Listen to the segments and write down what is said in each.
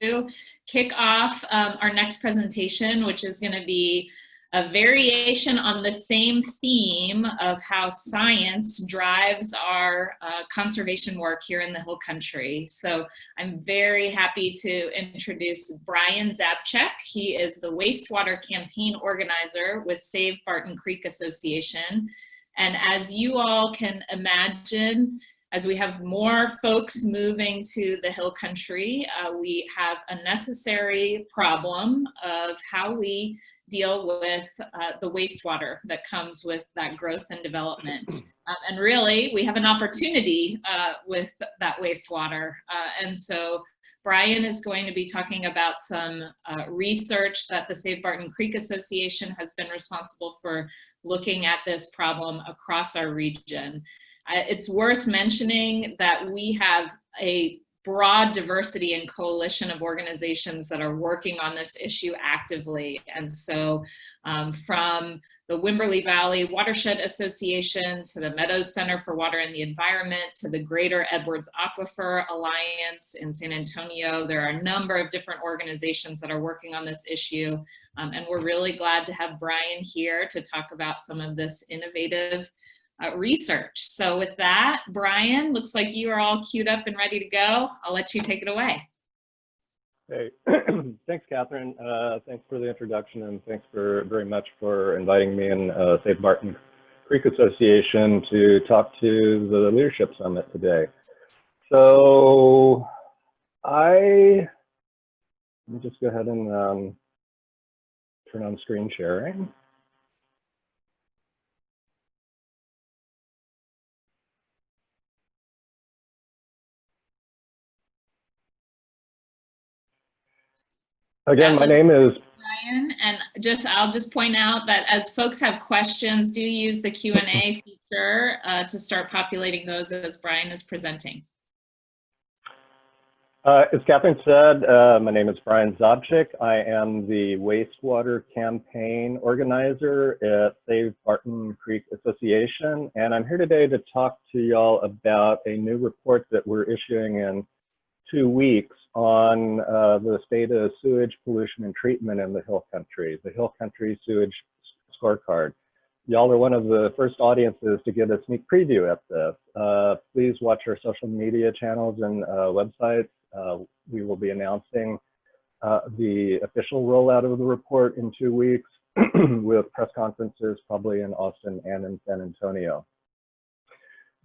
to kick off our next presentation, which is going to be a variation on the same theme of how science drives our conservation work here in the Hill Country. So I'm very happy to introduce Brian Zabcik. He is the wastewater campaign organizer with Save Barton Creek Association. And as you all can imagine, as we have more folks moving to the Hill Country, we have a necessary problem of how we deal with the wastewater that comes with that growth and development. And really, we have an opportunity with that wastewater. And so Brian is going to be talking about some research that the Save Barton Creek Association has been responsible for looking at this problem across our region. It's worth mentioning that we have a broad diversity and coalition of organizations that are working on this issue actively. And so from the Wimberley Valley Watershed Association to the Meadows Center for Water and the Environment to the Greater Edwards Aquifer Alliance in San Antonio, there are a number of different organizations that are working on this issue. And we're really glad to have Brian here to talk about some of this innovative research. So with that, Brian, looks like you are all queued up and ready to go. I'll let you take it away. Hey, thanks, Catherine. Thanks for the introduction, and thanks very much for inviting me and Save Barton Creek Association to talk to the Leadership Summit today. So let me just go ahead and turn on screen sharing. Again, my name is Brian, and I'll just point out that as folks have questions, do use the Q&A feature to start populating those as Brian is presenting. As Catherine said, my name is Brian Zabcik. I am the wastewater campaign organizer at Save Barton Creek Association, and I'm here today to talk to y'all about a new report that we're issuing in 2 weeks on the state of sewage pollution and treatment in the Hill Country, the Hill Country Sewage Scorecard. Y'all are one of the first audiences to get a sneak preview at this. Please watch our social media channels and websites. We will be announcing the official rollout of the report in 2 weeks with press conferences probably in Austin and in San Antonio.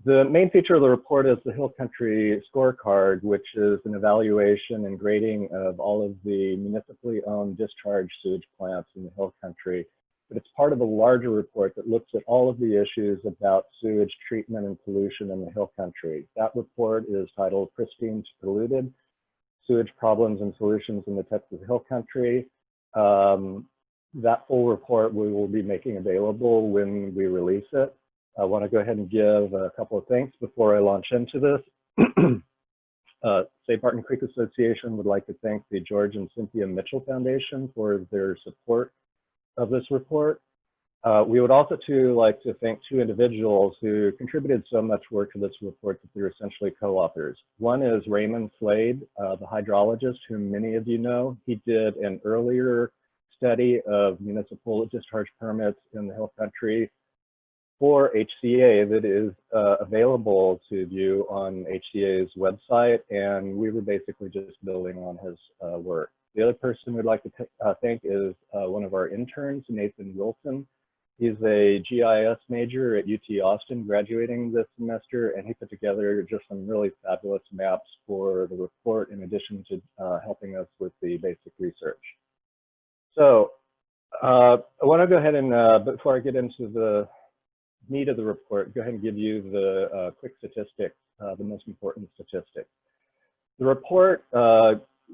The main feature of the report is the Hill Country Scorecard, which is an evaluation and grading of all of the municipally owned discharge sewage plants in the Hill Country. But it's part of a larger report that looks at all of the issues about sewage treatment and pollution in the Hill Country. That report is titled Pristine to Polluted: Sewage Problems and Solutions in the Texas Hill Country. That full report we will be making available when we release it. I want to go ahead and give a couple of thanks before I launch into this. Save Barton Creek Association would like to thank the George and Cynthia Mitchell Foundation for their support of this report. We would also like to thank 2 individuals who contributed so much work to this report that they're essentially co-authors. One is Raymond Slade, the hydrologist, whom many of you know. He did an earlier study of municipal discharge permits in the Hill Country for HCA that is available to view on HCA's website, and we were basically just building on his work. The other person we'd like to thank is one of our interns, Nathan Wilson. He's a GIS major at UT Austin, graduating this semester, and he put together just some really fabulous maps for the report in addition to helping us with the basic research. So I want to go ahead and, before I get into the meat of the report, go ahead and give you the quick statistics, the most important statistics. The report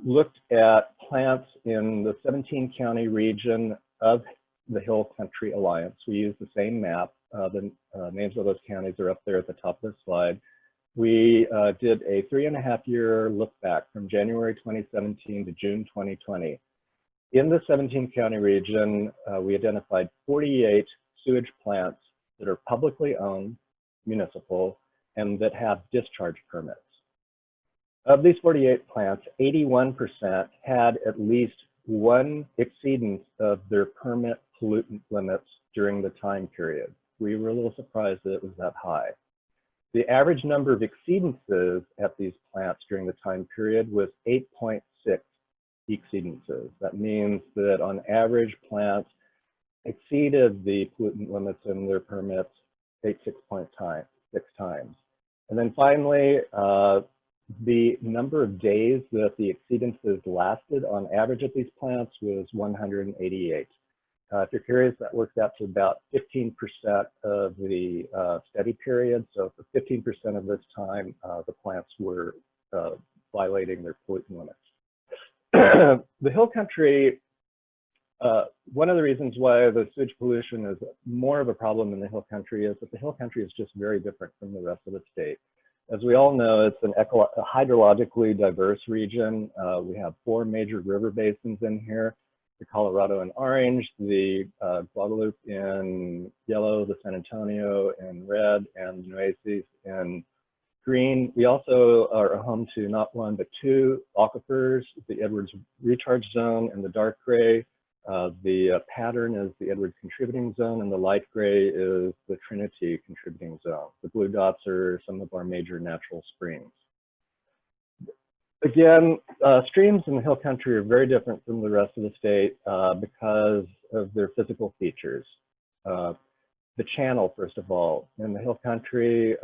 looked at plants in the 17-county region of the Hill Country Alliance. We used the same map. The names of those counties are up there at the top of the slide. We did a 3.5-year look back from January 2017 to June 2020. In the 17-county region, we identified 48 sewage plants that are publicly owned, municipal, and that have discharge permits. Of these 48 plants, 81% had at least one exceedance of their permit pollutant limits during the time period. We were a little surprised that it was that high. The average number of exceedances at these plants during the time period was 8.6 exceedances. That means that on average, plants exceeded the pollutant limits in their permits 6 times. And then finally, the number of days that the exceedances lasted on average at these plants was 188. If you're curious, that works out to about 15% of the study period. So for 15% of this time, the plants were violating their pollutant limits. The hill country, one of the reasons why the sewage pollution is more of a problem in the hill country is that the hill country is just very different from the rest of the state. As we all know, it's a hydrologically diverse region. We have 4 major river basins in here: the Colorado in orange, the Guadalupe in yellow, the San Antonio in red, and the Nueces in green. We also are home to not one, but 2 aquifers, the Edwards Recharge Zone in the dark gray. The pattern is the Edwards Contributing Zone, and the light gray is the Trinity Contributing Zone. The blue dots are some of our major natural springs. Again, streams in the hill country are very different from the rest of the state because of their physical features. The channel, first of all, in the hill country,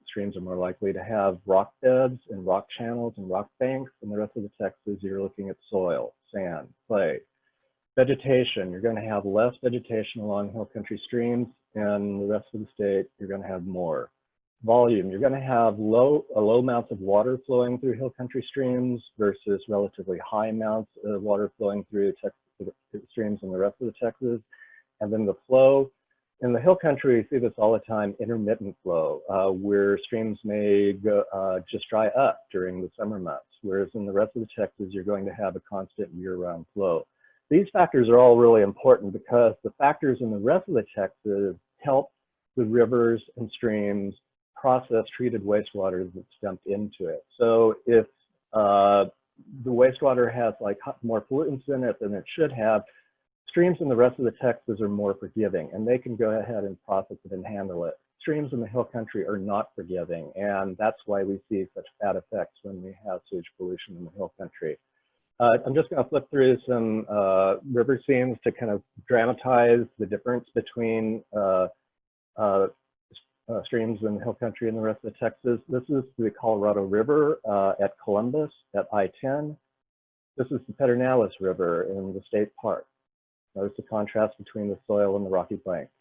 streams are more likely to have rock beds and rock channels and rock banks. In the rest of the Texas, you're looking at soil, sand, clay. Vegetation, you're going to have less vegetation along hill country streams, and the rest of the state, you're going to have more. Volume, you're going to have low amounts of water flowing through hill country streams versus relatively high amounts of water flowing through streams in the rest of the Texas. And then the flow, in the hill country, we see this all the time, intermittent flow, where streams may go, just dry up during the summer months, whereas in the rest of the Texas, you're going to have a constant year-round flow. These factors are all really important because the factors in the rest of the Texas help the rivers and streams process treated wastewater that's dumped into it. So if the wastewater has like more pollutants in it than it should have, streams in the rest of the Texas are more forgiving, and they can go ahead and process it and handle it. Streams in the hill country are not forgiving, and that's why we see such bad effects when we have sewage pollution in the hill country. I'm just going to flip through some river scenes to kind of dramatize the difference between streams in the hill country and the rest of the Texas. This is the Colorado River at Columbus at I-10. This is the Pedernales River in the state park. Notice the contrast between the soil and the rocky banks.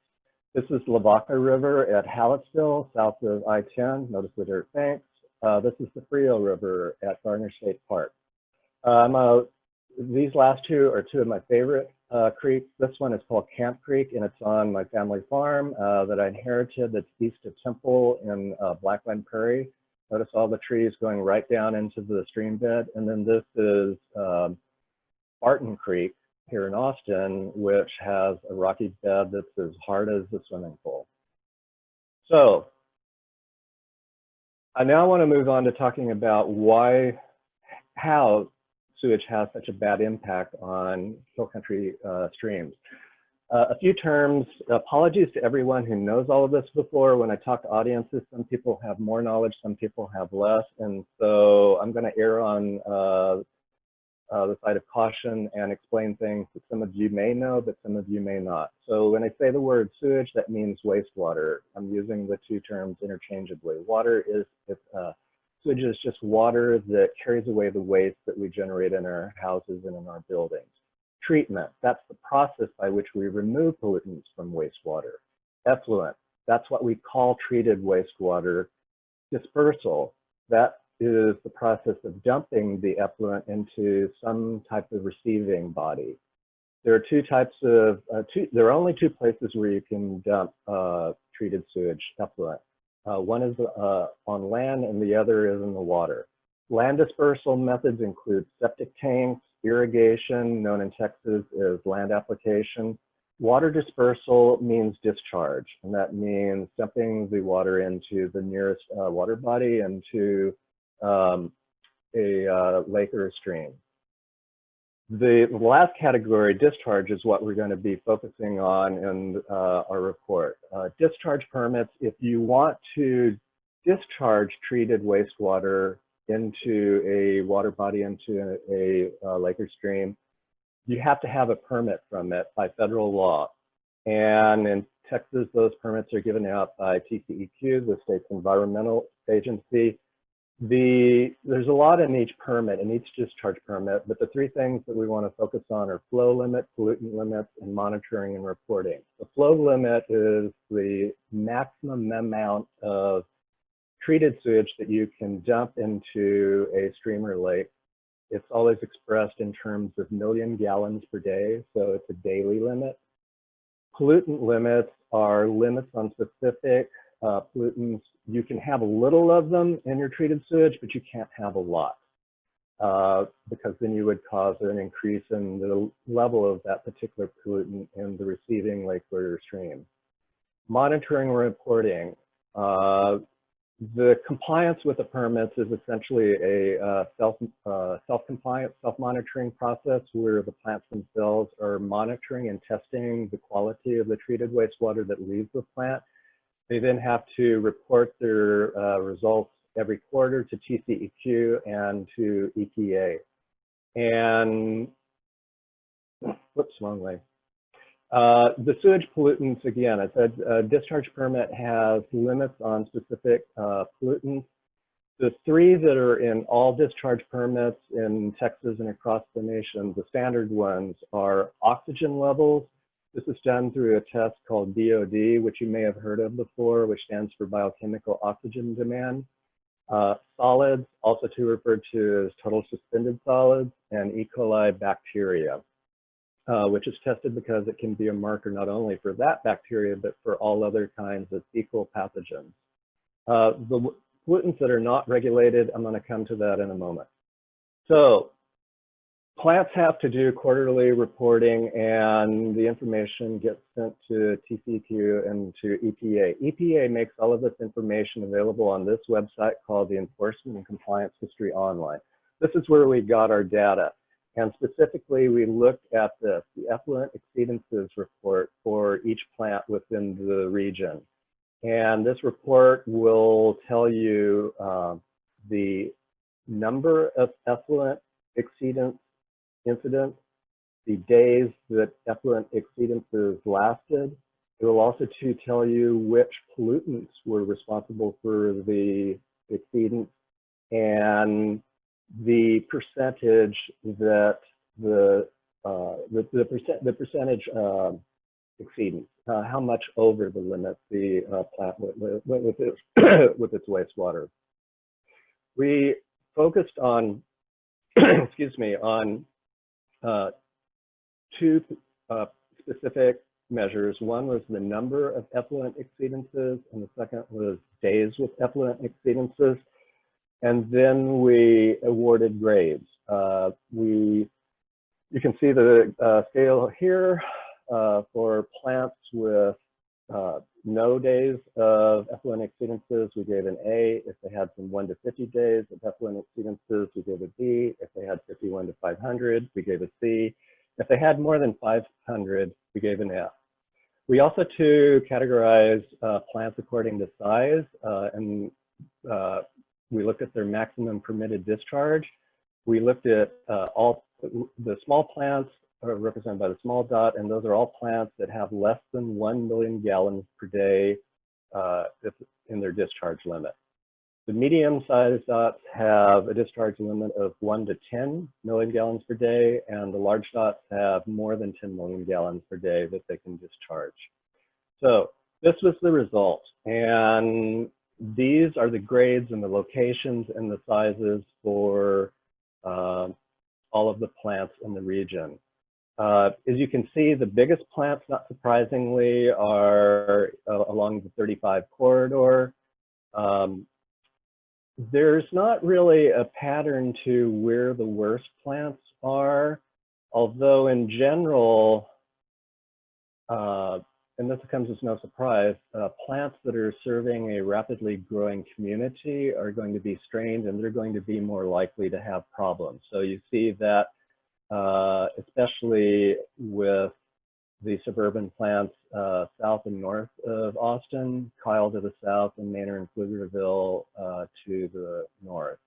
This is the Lavaca River at Hallettsville, south of I-10. Notice the dirt banks. This is the Frio River at Garner State Park. These last 2 are 2 of my favorite creeks. This one is called Camp Creek, and it's on my family farm that I inherited that's east of Temple in Blackland Prairie. Notice all the trees going right down into the stream bed. And then this is Barton Creek here in Austin, which has a rocky bed that's as hard as the swimming pool. So I now want to move on to talking about how sewage has such a bad impact on hill country streams. A few terms, apologies to everyone who knows all of this before. When I talk to audiences, some people have more knowledge, some people have less. And so I'm going to err on the side of caution and explain things that some of you may know, but some of you may not. So when I say the word sewage, that means wastewater. I'm using the 2 terms interchangeably. Sewage is just water that carries away the waste that we generate in our houses and in our buildings. Treatment, that's the process by which we remove pollutants from wastewater. Effluent, that's what we call treated wastewater. Dispersal, that is the process of dumping the effluent into some type of receiving body. There are 2 types of, there are only 2 places where you can dump treated sewage effluent. One is on land and the other is in the water. Land dispersal methods include septic tanks, irrigation, known in Texas as land application. Water dispersal means discharge, and that means dumping the water into the nearest water body and to a lake or a stream. The last category, discharge, is what we're going to be focusing on in our report. Discharge permits, if you want to discharge treated wastewater into a water body, into a lake or stream, you have to have a permit from it by federal law. And in Texas, those permits are given out by TCEQ, the state's environmental agency. There's a lot in each permit, in each discharge permit, but the three things that we want to focus on are flow limit, pollutant limits, and monitoring and reporting. The flow limit is the maximum amount of treated sewage that you can dump into a stream or lake. It's always expressed in terms of million gallons per day, so it's a daily limit. Pollutant limits are limits on specific pollutants. You can have a little of them in your treated sewage, but you can't have a lot because then you would cause an increase in the level of that particular pollutant in the receiving lake or stream. Monitoring and reporting. The compliance with the permits is essentially a self-compliant, self-monitoring process where the plants themselves are monitoring and testing the quality of the treated wastewater that leaves the plant. They then have to report their results every quarter to TCEQ and to EPA. And, whoops, wrong way. The sewage pollutants, again, I said discharge permit has limits on specific pollutants. The three that are in all discharge permits in Texas and across the nation, the standard ones are oxygen levels. This is done through a test called BOD, which you may have heard of before, which stands for biochemical oxygen demand. Solids, also referred to as total suspended solids, and E. coli bacteria. Which is tested because it can be a marker not only for that bacteria, but for all other kinds of fecal pathogens. The pollutants that are not regulated, I'm going to come to that in a moment. So plants have to do quarterly reporting, and the information gets sent to TCEQ and to EPA. EPA makes all of this information available on this website called the Enforcement and Compliance History Online. This is where we got our data. And specifically, we looked at the effluent exceedances report for each plant within the region. And this report will tell you the number of effluent exceedance incidents, the days that effluent exceedances lasted. It will also tell you which pollutants were responsible for the exceedance and the percentage that the percentage exceedance, how much over the limit the plant went with its wastewater. We focused on, excuse me, on two specific measures. One was the number of effluent exceedances, and the second was days with effluent exceedances. And then we awarded grades. You can see the scale here for plants with no days of effluent exceedances, we gave an A. If they had from 1 to 50 days of effluent exceedances, we gave a B. If they had 51 to 500, we gave a C. If they had more than 500, we gave an F. We also categorized plants according to size, and we looked at their maximum permitted discharge. We looked at all the small plants are represented by the small dot, and those are all plants that have less than 1 million gallons per day in their discharge limit. The medium-sized dots have a discharge limit of 1 to 10 million gallons per day, and the large dots have more than 10 million gallons per day that they can discharge. So this was the result, and these are the grades and the locations and the sizes for all of the plants in the region. As you can see, the biggest plants, not surprisingly, are along the 35 corridor. There's not really a pattern to where the worst plants are, although in general, and this comes as no surprise, plants that are serving a rapidly growing community are going to be strained, and they're going to be more likely to have problems. So you see that especially with the suburban plants south and north of Austin, Kyle to the south, and Manor and Pflugerville to the north.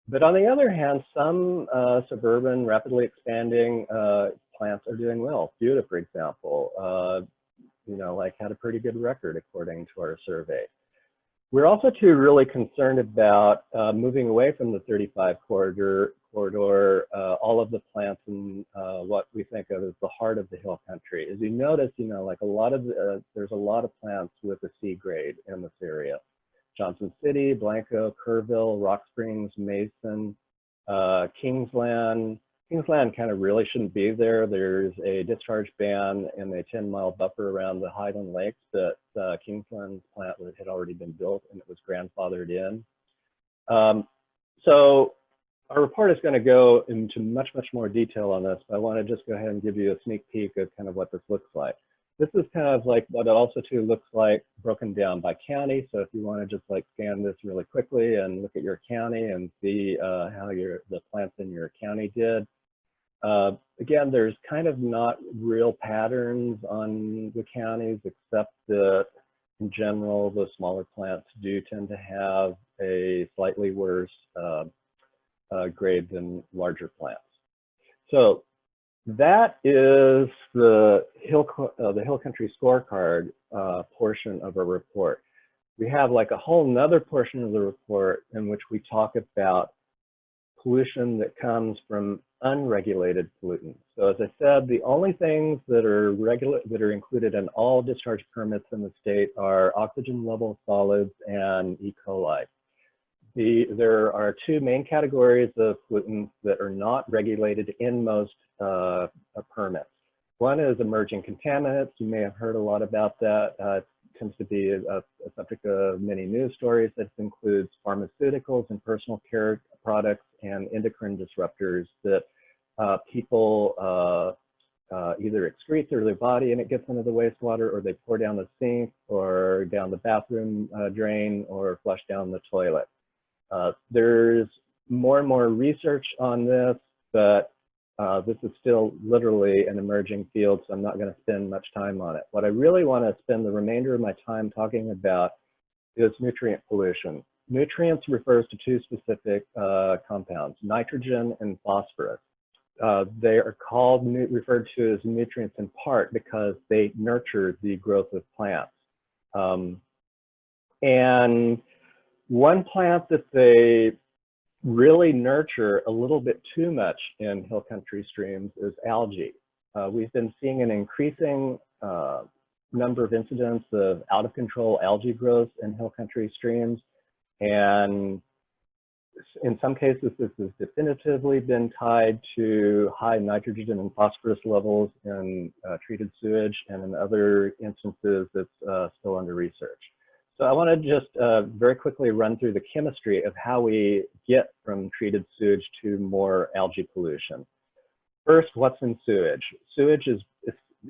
But on the other hand, some suburban, rapidly expanding plants are doing well. Buda, for example, you know, like had a pretty good record according to our survey. We're also too really concerned about moving away from the 35 corridor, all of the plants in what we think of as the heart of the hill country. As you notice, you know, like a lot of, there's a lot of plants with a C grade in this area. Johnson City, Blanco, Kerrville, Rock Springs, Mason, Kingsland. Kingsland kind of really shouldn't be there. There's a discharge ban and a 10-mile buffer around the Highland Lakes, but Kingsland's plant had already been built and it was grandfathered in. So our report is going to go into much more detail on this, but I want to just go ahead and give you a sneak peek of kind of what this looks like. This is kind of like what it also too looks like broken down by county. So if you want to just like scan this really quickly and look at your county and see how the plants in your county did. Again, there's kind of not real patterns on the counties, except that in general, the smaller plants do tend to have a slightly worse grade than larger plants. So that is the hill country scorecard portion of our report. We have like a whole nother portion of the report in which we talk about pollution that comes from unregulated pollutants. So as I said, the only things that are included in all discharge permits in the state are oxygen level solids and E. coli. There are two main categories of pollutants that are not regulated in most permits. One is emerging contaminants. You may have heard a lot about that. It tends to be a subject of many news stories. This includes pharmaceuticals and personal care products and endocrine disruptors that people either excrete through their body and it gets into the wastewater, or they pour down the sink or down the bathroom drain or flush down the toilet. There's more and more research on this, but this is still literally an emerging field, so I'm not going to spend much time on it. What I really want to spend the remainder of my time talking about is nutrient pollution. Nutrients refers to two specific compounds, nitrogen and phosphorus. They are referred to as nutrients in part because they nurture the growth of plants. And one plant that they really nurture a little bit too much in hill country streams is algae. We've been seeing an increasing number of incidents of out of control algae growth in hill country streams. And in some cases, this has definitively been tied to high nitrogen and phosphorus levels in treated sewage, and in other instances, it's still under research. So I want to just very quickly run through the chemistry of how we get from treated sewage to more algae pollution. First, what's in sewage? Sewage is,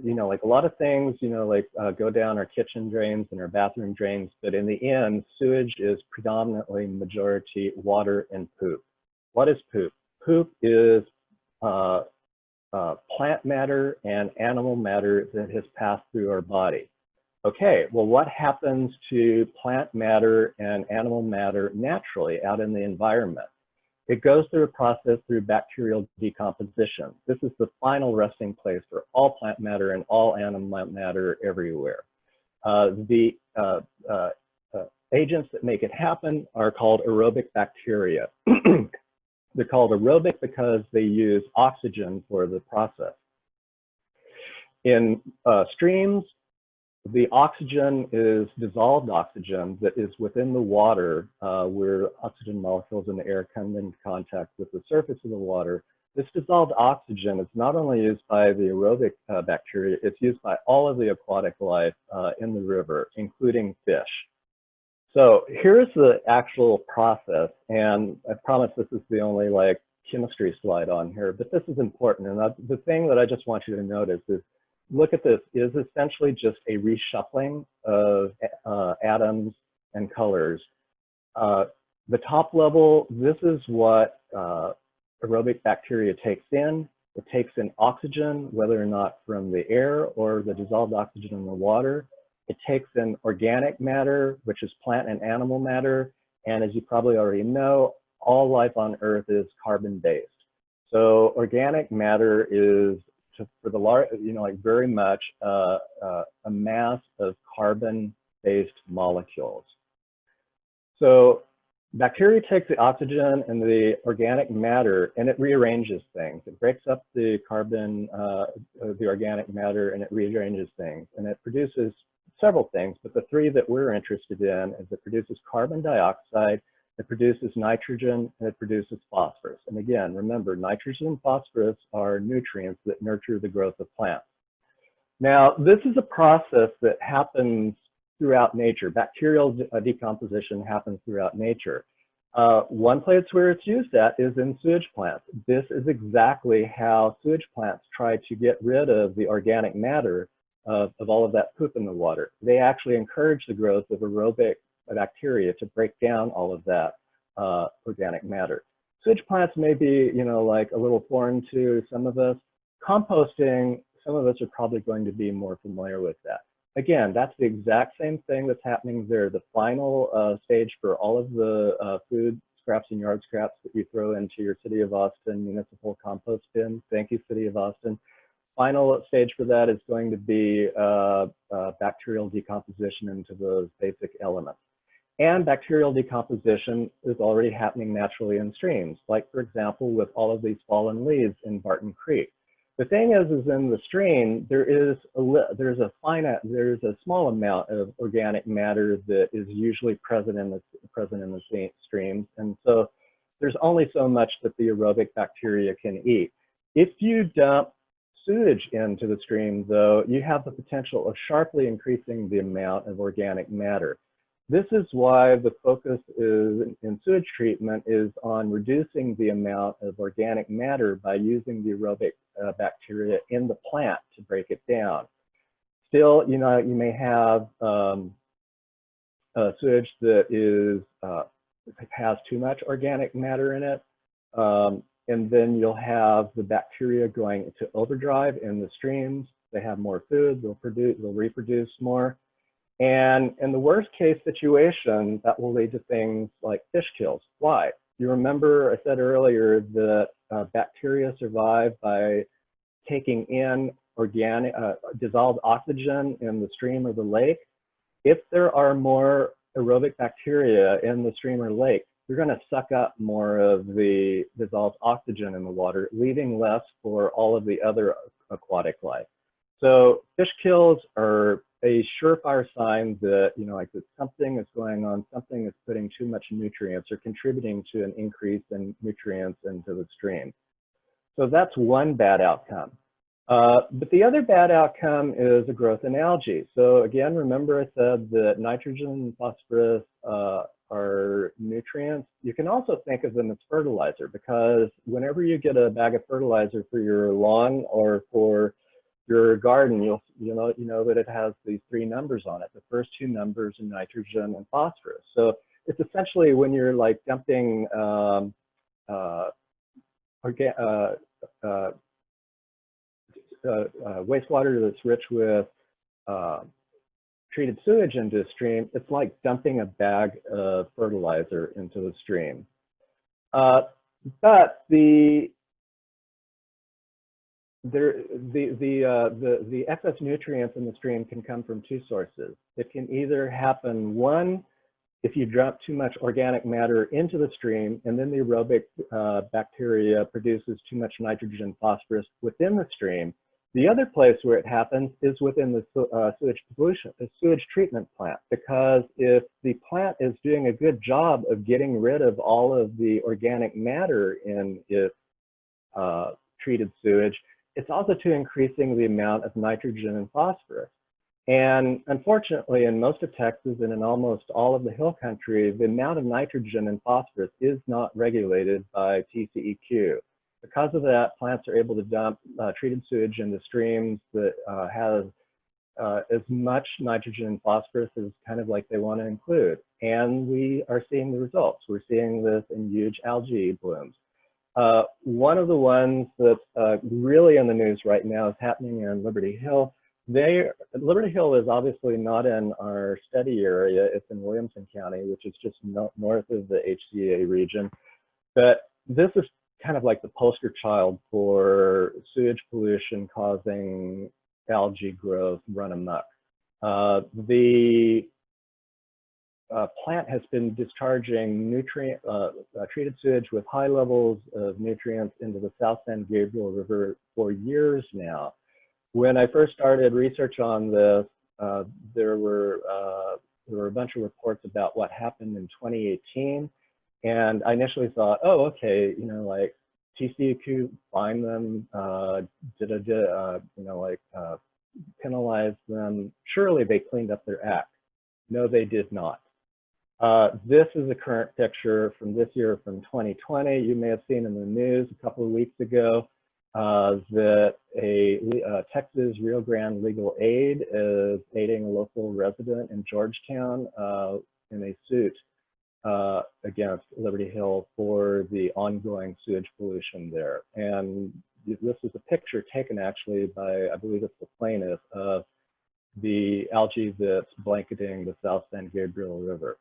you know, like a lot of things, you know, like go down our kitchen drains and our bathroom drains, but in the end, sewage is predominantly majority water and poop. What is poop? Poop is plant matter and animal matter that has passed through our body. Okay, well, what happens to plant matter and animal matter naturally out in the environment? It goes through a process through bacterial decomposition. This is the final resting place for all plant matter and all animal matter everywhere. The agents that make it happen are called aerobic bacteria. They're called aerobic because they use oxygen for the process. In streams, the oxygen is dissolved oxygen that is within the water where oxygen molecules in the air come into contact with the surface of the water. This dissolved oxygen is not only used by the aerobic bacteria, it's used by all of the aquatic life in the river, including fish. So here's the actual process, and I promise this is the only like chemistry slide on here, but this is important. And the thing that I just want you to notice is look at this is essentially just a reshuffling of atoms and colors. The top level, this is what aerobic bacteria takes in. It takes in oxygen, whether or not from the air or the dissolved oxygen in the water. It takes in organic matter, which is plant and animal matter. And as you probably already know, all life on Earth is carbon-based. So organic matter is, for the large, very much a mass of carbon-based molecules. So bacteria takes the oxygen and the organic matter and it rearranges things. It breaks up the carbon, the organic matter, and it rearranges things. And it produces several things, but the three that we're interested in is it produces carbon dioxide, it produces nitrogen, and it produces phosphorus. And again, remember, nitrogen and phosphorus are nutrients that nurture the growth of plants. Now, this is a process that happens throughout nature. Bacterial decomposition happens throughout nature. One place where it's used at is in sewage plants. This is exactly how sewage plants try to get rid of the organic matter of all of that poop in the water. They actually encourage the growth of aerobic bacteria to break down all of that organic matter. Sewage plants may be, like a little foreign to some of us. Composting, some of us are probably going to be more familiar with that. Again, that's the exact same thing that's happening there. The final stage for all of the food scraps and yard scraps that you throw into your City of Austin municipal compost bin. Thank you, City of Austin. Final stage for that is going to be bacterial decomposition into those basic elements. And bacterial decomposition is already happening naturally in streams, like for example, with all of these fallen leaves in Barton Creek. The thing is in the stream, there's a small amount of organic matter that is usually present in the streams, and so there's only so much that the aerobic bacteria can eat. If you dump sewage into the stream, though, you have the potential of sharply increasing the amount of organic matter. This is why the focus in sewage treatment is on reducing the amount of organic matter by using the aerobic bacteria in the plant to break it down. Still, you may have sewage that has too much organic matter in it. And then you'll have the bacteria going into overdrive in the streams. They have more food, they'll reproduce more. And in the worst case situation, that will lead to things like fish kills. Why? You remember I said earlier that bacteria survive by taking in organic, dissolved oxygen in the stream or the lake. If there are more aerobic bacteria in the stream or lake, you're going to suck up more of the dissolved oxygen in the water, leaving less for all of the other aquatic life. So fish kills are a surefire sign that, that something is going on, something is putting too much nutrients or contributing to an increase in nutrients into the stream. So that's one bad outcome. But the other bad outcome is a growth in algae. So again, remember I said that nitrogen and phosphorus are nutrients. You can also think of them as fertilizer, because whenever you get a bag of fertilizer for your lawn or for your garden, you know that it has these three numbers on it. The first two numbers are nitrogen and phosphorus. So it's essentially when you're like dumping wastewater that's rich with treated sewage into a stream, it's like dumping a bag of fertilizer into the stream. But the excess nutrients in the stream can come from two sources. It can either happen, one, if you drop too much organic matter into the stream and then the aerobic bacteria produces too much nitrogen and phosphorus within the stream. The other place where it happens is within the sewage treatment plant, because if the plant is doing a good job of getting rid of all of the organic matter in its treated sewage, it's also to increasing the amount of nitrogen and phosphorus. And unfortunately, in most of Texas and in almost all of the hill country, the amount of nitrogen and phosphorus is not regulated by TCEQ. Because of that, plants are able to dump treated sewage into streams that has as much nitrogen and phosphorus as kind of like they want to include. And we are seeing the results. We're seeing this in huge algae blooms. One of the ones that's really in the news right now is happening in Liberty Hill. Liberty Hill is obviously not in our study area. It's in Williamson County, which is just north of the HCA region. But this is kind of like the poster child for sewage pollution causing algae growth run amok. The plant has been discharging treated sewage with high levels of nutrients into the South San Gabriel River for years now. When I first started research on this, there were a bunch of reports about what happened in 2018. And I initially thought, oh, okay, you know, like TCEQ fined them, penalize them. Surely they cleaned up their act. No, they did not. This is a current picture from this year, from 2020. You may have seen in the news a couple of weeks ago that a Texas Rio Grande legal aid is aiding a local resident in Georgetown in a suit against Liberty Hill for the ongoing sewage pollution there. And this is a picture taken actually by, I believe it's the plaintiff, of the algae that's blanketing the South San Gabriel River.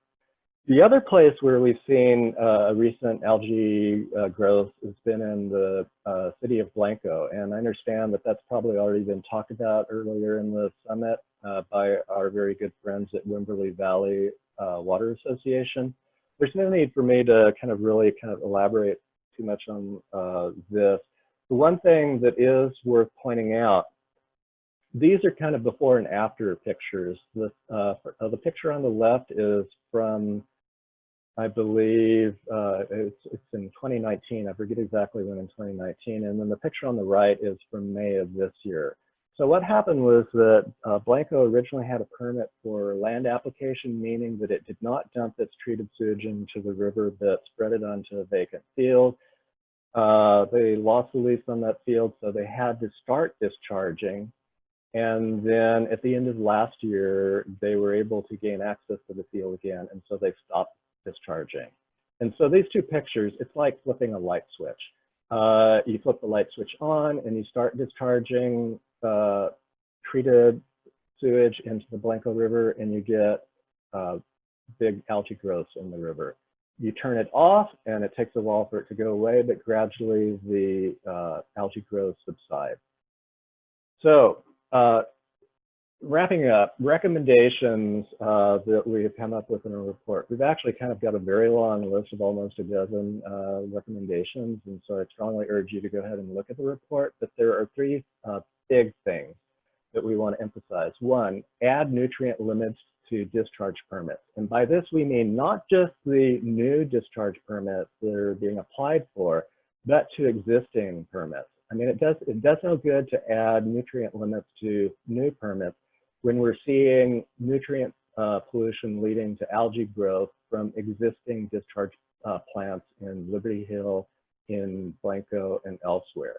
The other place where we've seen a recent algae growth has been in the city of Blanco. And I understand that that's probably already been talked about earlier in the summit by our very good friends at Wimberley Valley Water Association. There's no need for me to really elaborate too much on this. The one thing that is worth pointing out, these are kind of before and after pictures. The picture on the left is from, I believe, it's in 2019. I forget exactly when in 2019. And then the picture on the right is from May of this year. So what happened was that Blanco originally had a permit for land application, meaning that it did not dump its treated sewage into the river, but spread it onto a vacant field. They lost the lease on that field, so they had to start discharging. And then at the end of last year, they were able to gain access to the field again, and so they stopped discharging. And so these two pictures, it's like flipping a light switch. You flip the light switch on and you start discharging treated sewage into the Blanco River, and you get big algae growths in the river. You turn it off and it takes a while for it to go away, but gradually the algae growth subsides. So wrapping up, recommendations that we have come up with in our report. We've actually kind of got a very long list of almost a dozen recommendations, and so I strongly urge you to go ahead and look at the report, but there are three big things that we want to emphasize. One, add nutrient limits to discharge permits. And by this, we mean not just the new discharge permits that are being applied for, but to existing permits. I mean, it does no good to add nutrient limits to new permits when we're seeing nutrient pollution leading to algae growth from existing discharge plants in Liberty Hill, in Blanco, and elsewhere.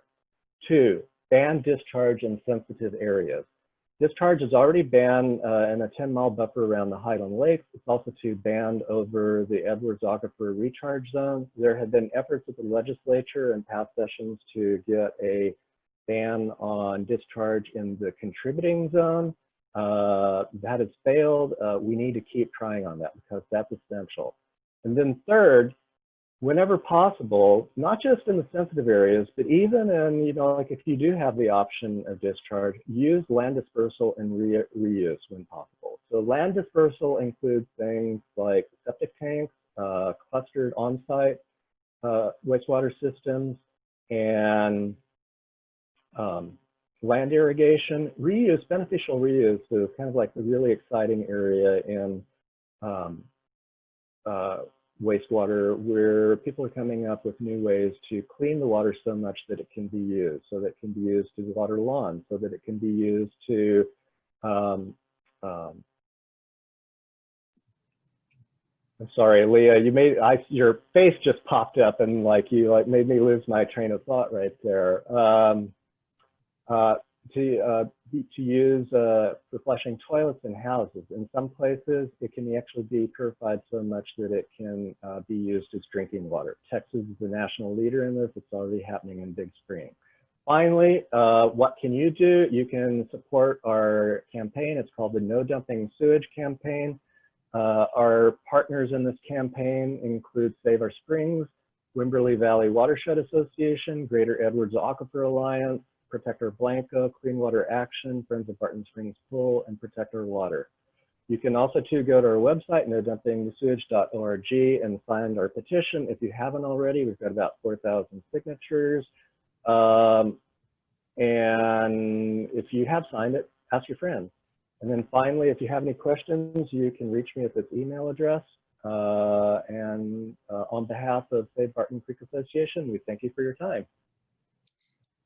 Two, ban discharge in sensitive areas. Discharge is already banned in a 10-mile buffer around the Highland Lakes. It's also banned over the Edwards Aquifer recharge zone. There have been efforts at the legislature in past sessions to get a ban on discharge in the contributing zone. That has failed. We need to keep trying on that because that's essential. And then third, whenever possible, not just in the sensitive areas, but even in, like if you do have the option of discharge, use land dispersal and reuse when possible. So land dispersal includes things like septic tanks, clustered on-site wastewater systems, and land irrigation. Reuse, beneficial reuse, is kind of like the really exciting area in wastewater, where people are coming up with new ways to clean the water so much that it can be used, so that it can be used to water lawns, so that it can be used to I'm sorry, Leah, your face just popped up and you made me lose my train of thought right there. To use for flushing toilets in houses. In some places, it can actually be purified so much that it can be used as drinking water. Texas is the national leader in this. It's already happening in Big Spring. Finally, what can you do? You can support our campaign. It's called the No Dumping Sewage campaign. Our partners in this campaign include Save Our Springs, Wimberley Valley Watershed Association, Greater Edwards Aquifer Alliance, Protect Our Blanco, Clean Water Action, Friends of Barton Springs Pool, and Protect Our Water. You can also go to our website, nodumpingthesewage.org, and find our petition. If you haven't already, we've got about 4,000 signatures. And if you have signed it, ask your friends. And then finally, if you have any questions, you can reach me at this email address. On behalf of Save Barton Creek Association, we thank you for your time.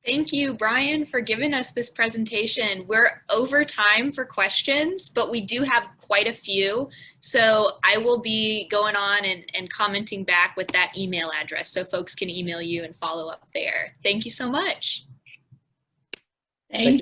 Thank you, Brian, for giving us this presentation. We're over time for questions, but we do have quite a few. So I will be going on and commenting back with that email address so folks can email you and follow up there. Thank you so much.